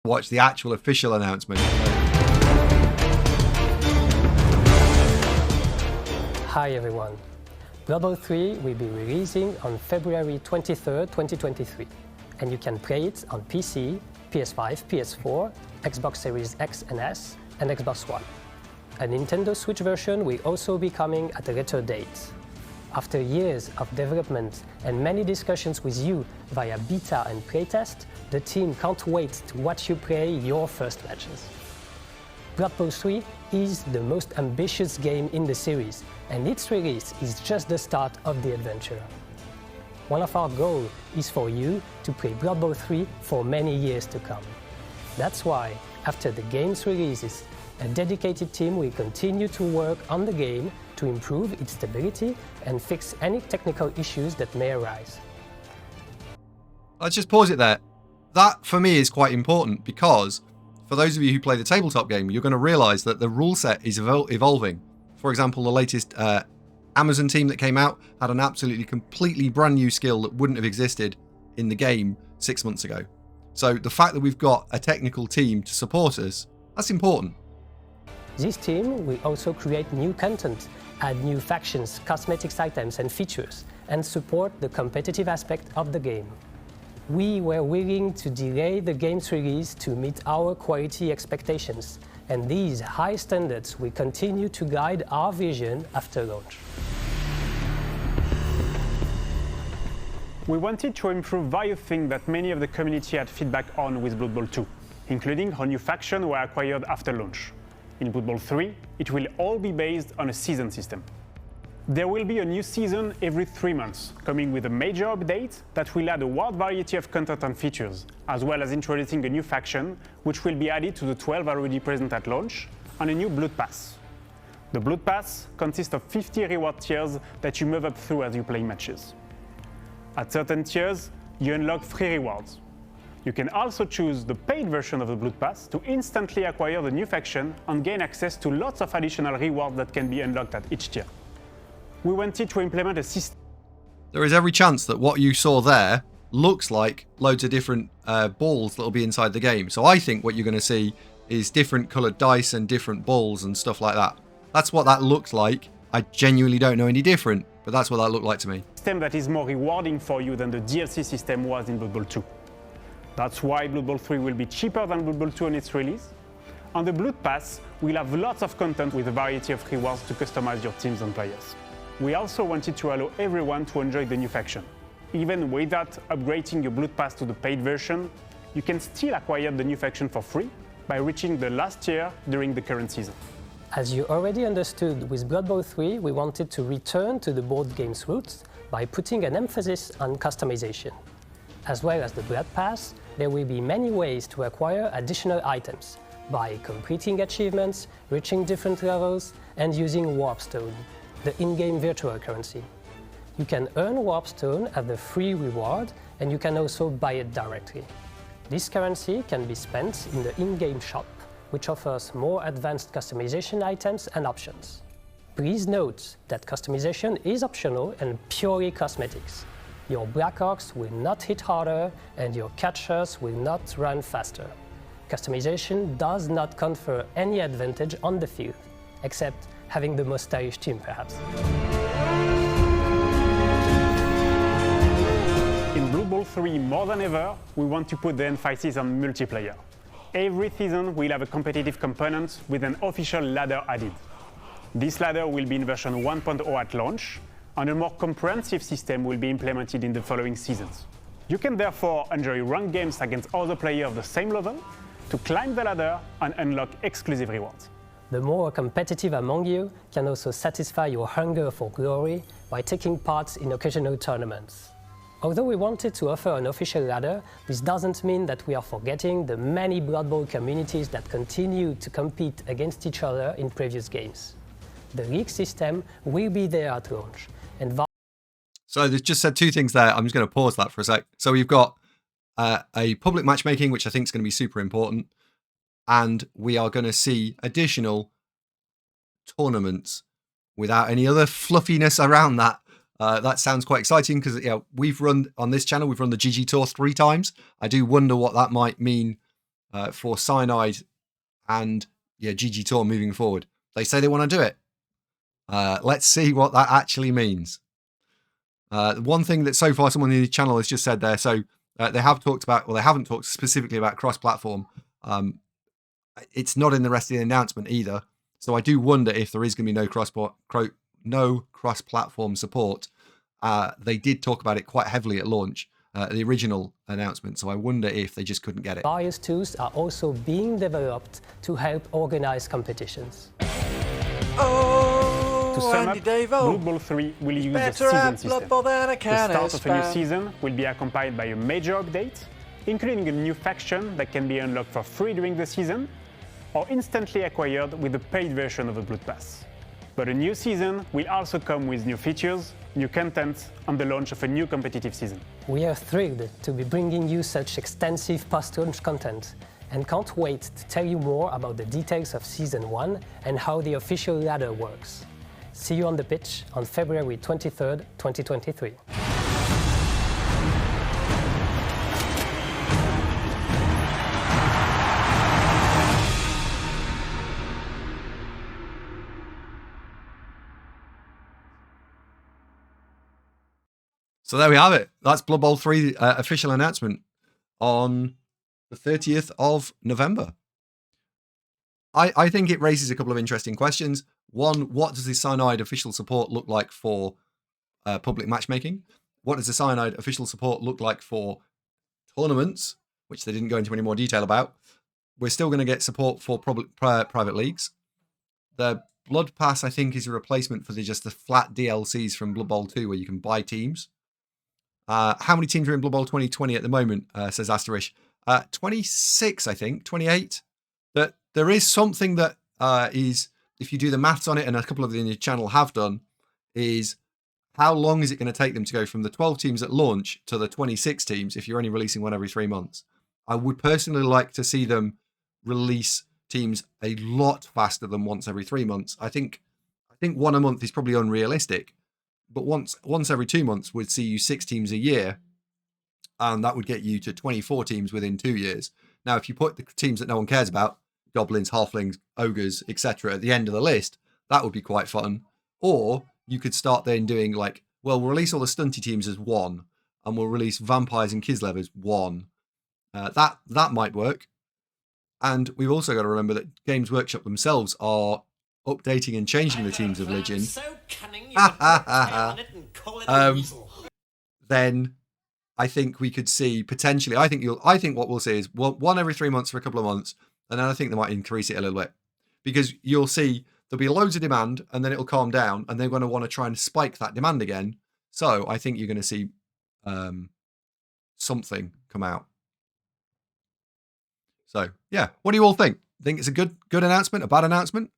watch the actual official announcement. Hi everyone. Blood Bowl 3 will be releasing on February 23rd, 2023, and you can play it on PC, PS5, PS4, Xbox Series X and S, and Xbox One. A Nintendo Switch version will also be coming at a later date. After years of development and many discussions with you via beta and playtest, the team can't wait to watch you play your first matches. Blood Bowl 3 is the most ambitious game in the series, and its release is just the start of the adventure. One of our goals is for you to play Blood Bowl 3 for many years to come. That's why, after the game's releases, a dedicated team will continue to work on the game to improve its stability and fix any technical issues that may arise. Let's just pause it there. That, for me, is quite important because for those of you who play the tabletop game, you're going to realise that the rule set is evolving. For example, the latest Amazon team that came out had an absolutely completely brand new skill that wouldn't have existed in the game 6 months ago. So the fact that we've got a technical team to support us, that's important. This team will also create new content, add new factions, cosmetics items and features, and support the competitive aspect of the game. We were willing to delay the game's release to meet our quality expectations, and these high standards will continue to guide our vision after launch. We wanted to improve various things that many of the community had feedback on with Blood Bowl 2, including how new factions were acquired after launch. In Blood Bowl 3, it will all be based on a season system. There will be a new season every 3 months, coming with a major update that will add a wide variety of content and features, as well as introducing a new faction, which will be added to the 12 already present at launch, and a new Blood Pass. The Blood Pass consists of 50 reward tiers that you move up through as you play matches. At certain tiers, you unlock free rewards. You can also choose the paid version of the Blood Pass to instantly acquire the new faction and gain access to lots of additional rewards that can be unlocked at each tier. We wanted to implement a system. There is every chance that what you saw there looks like loads of different balls that will be inside the game. So I think what you're going to see is different coloured dice and different balls and stuff like that. That's what that looks like. I genuinely don't know any different, but that's what that looked like to me. System that is more rewarding for you than the DLC system was in Blood Bowl 2. That's why Blood Bowl 3 will be cheaper than Blood Bowl 2 on its release. On the Blood Pass, we'll have lots of content with a variety of rewards to customize your teams and players. We also wanted to allow everyone to enjoy the new faction. Even without upgrading your Blood Pass to the paid version, you can still acquire the new faction for free by reaching the last tier during the current season. As you already understood, with Blood Bowl 3, we wanted to return to the board game's roots by putting an emphasis on customization. As well as the Blood Pass, there will be many ways to acquire additional items by completing achievements, reaching different levels, and using Warpstone, the in-game virtual currency. You can earn Warpstone as a free reward, and you can also buy it directly. This currency can be spent in the in-game shop, which offers more advanced customization items and options. Please note that customization is optional and purely cosmetics. Your Black Orcs will not hit harder, and your Catchers will not run faster. Customization does not confer any advantage on the field, except having the most stylish team, perhaps. In Blood Bowl 3, more than ever, we want to put the emphasis on multiplayer. Every season will have a competitive component with an official ladder added. This ladder will be in version 1.0 at launch, and a more comprehensive system will be implemented in the following seasons. You can therefore enjoy ranked games against other players of the same level, to climb the ladder and unlock exclusive rewards. The more competitive among you can also satisfy your hunger for glory by taking part in occasional tournaments. Although we wanted to offer an official ladder, this doesn't mean that we are forgetting the many Blood Bowl communities that continue to compete against each other in previous games. The league system will be there at launch. So they've just said two things there. I'm just going to pause that for a sec. So we've got a public matchmaking, which I think is going to be super important. And we are going to see additional tournaments without any other fluffiness around that. That sounds quite exciting because we've run on this channel, we've run the GG Tour 3 times. I do wonder what that might mean for Cyanide and GG Tour moving forward. They say they want to do it. Let's see what that actually means. One thing that so far someone in the channel has just said there, so they have talked about, well, they haven't talked specifically about cross-platform. It's not in the rest of the announcement either. So I do wonder if there is going to be no cross-platform support. They did talk about it quite heavily at launch, the original announcement. So I wonder if they just couldn't get it. Various tools are also being developed to help organize competitions. To sum up, Blood Bowl 3 will use a season system. The start of a new season will be accompanied by a major update, including a new faction that can be unlocked for free during the season, or instantly acquired with the paid version of the Blood Pass. But a new season will also come with new features, new content, and the launch of a new competitive season. We are thrilled to be bringing you such extensive post-launch content, and can't wait to tell you more about the details of Season 1 and how the official ladder works. See you on the pitch on February 23rd, 2023. So there we have it. That's Blood Bowl 3 official announcement on the 30th of November. I think it raises a couple of interesting questions. One, what does the Cyanide official support look like for public matchmaking? What does the Cyanide official support look like for tournaments, which they didn't go into any more detail about? We're still going to get support for private leagues. The Blood Pass, I think, is a replacement for just the flat DLCs from Blood Bowl 2, where you can buy teams. How many teams are in Blood Bowl 2020 at the moment, says Asterisk? 26, I think, 28. But there is something that is, if you do the maths on it, and a couple of the in your channel have done, is how long is it going to take them to go from the 12 teams at launch to the 26 teams if you're only releasing one every 3 months? I would personally like to see them release teams a lot faster than once every 3 months. I think one a month is probably unrealistic, but once every 2 months would see you 6 teams a year, and that would get you to 24 teams within 2 years. Now, if you put the teams that no one cares about, goblins, halflings, ogres, etc., at the end of the list, that would be quite fun. Or you could start then doing like, well, we'll release all the stunty teams as one, and we'll release vampires and Kislev as one. That might work. And we've also got to remember that Games Workshop themselves are updating and changing the teams of Legend. Then I think we could see potentially. I think what we'll see is one every 3 months for a couple of months, and then I think they might increase it a little bit, because you'll see there'll be loads of demand, and then it'll calm down, and they're going to want to try and spike that demand again. So I think you're going to see something come out. So yeah, what do you all think? Think it's a good announcement, a bad announcement?